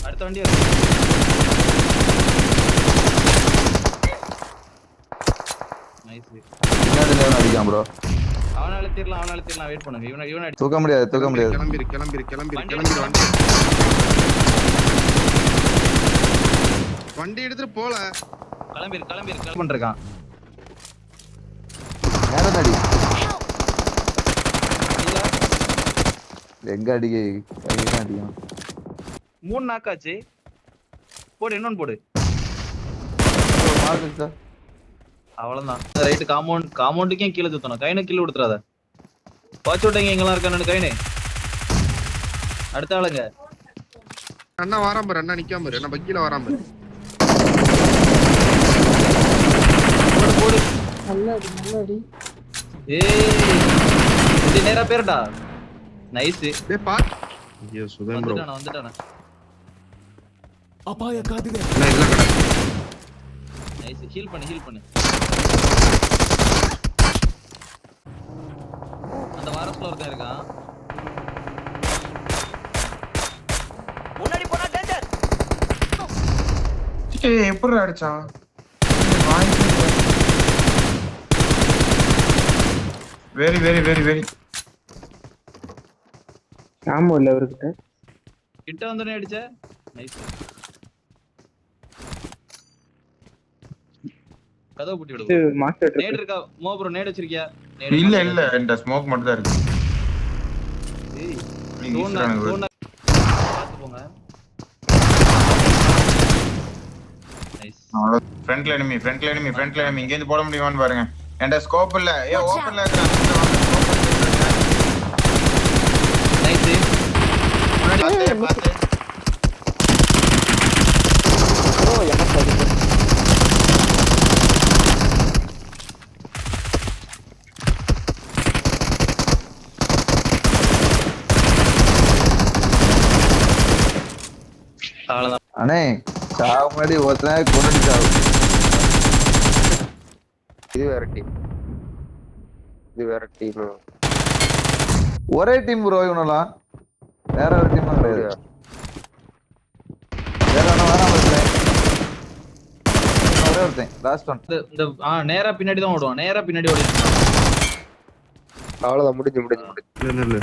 அடுத்த வண்டி வருது. நைஸ். பின்னாடி நேரம் அடிக்கான் ப்ரோ. அவனை அழுத்திடலாம் வெயிட் பண்ணுங்க. இவனை தூக்க முடியாது. கிளம்பிரு வண்டி எடுத்துட்டு போல. கிளம்பி பண்றான். நேரம் அடி. எங்க அடிக்க அடிக்கும். 3 நாக்காச்சு. போடு, இன்னொன்னு போடு. அவ்வளவுதான். ரைட் காம்பவுண்டுக்கே கீழே சுத்தணும். கைனை கீழே கொடுத்துறாத. வாட்ச் விட்டீங்க எங்கெல்லாம் இருக்கானு கைனே. அடுத்த ஆளுங்க அண்ணா வாராம் பாரு. அண்ணா நிக்காம பாரு. அண்ணா பக்கில வாராம் பாரு. போடு. நல்லடி. இது நேரா பேருடா. நைஸ். டேய் பாத். ஐயோ சுதன் ப்ரோ. வந்துட்டானே. அபாய காதிலே. அண்ணா இதெல்லாம் கடை. நைஸ். ஹீல் பண்ணு. அந்த வாரஸ்ல ஒருத்தன் இருக்கான். முன்னாடி போனா டேஞ்சர். ஏய் எப்படி அடிச்சான்? வெரி ஆமா இல்ல அவர்கிட்ட. கிட்ட வந்தனே அடிச்ச. நைஸ். கதவு பூட்டி விடு. மாஸ்டர் நேட் இருக்கா? மோ ப்ரோ நேட் வச்சிருக்கியா? இல்ல இந்த ஸ்மோக் மட்டும் தான் இருக்கு. ஏய் நீங்க சோனா பாத்து போங்க. நைஸ். ஃப்ரண்ட்ல எனிமி இங்க இருந்து போட முடியுமான்னு பாருங்க. என்ட ஸ்கோப் இல்ல. ஓபன்ல இருக்கறான். நைஸ். முன்னாடி பாத்து. ப்ரோ எனக்கு அடிச்சு. அவ்வளவுதான். அண்ணே சாவு முன்னாடி ஒருத்தன் கொண்டு சாவு. இது வேற டீம் ஒரே டீம் ப்ரோ. இவனெல்லாம் வேற ஒரு டீம் கிடையாது. வேற ஒரே ஒருத்தன் லாஸ்ட் ஒன். இந்த நேரா பின்னாடி தான் ஓடுவான். அவ்வளவுதான் முடிஞ்சு இல்ல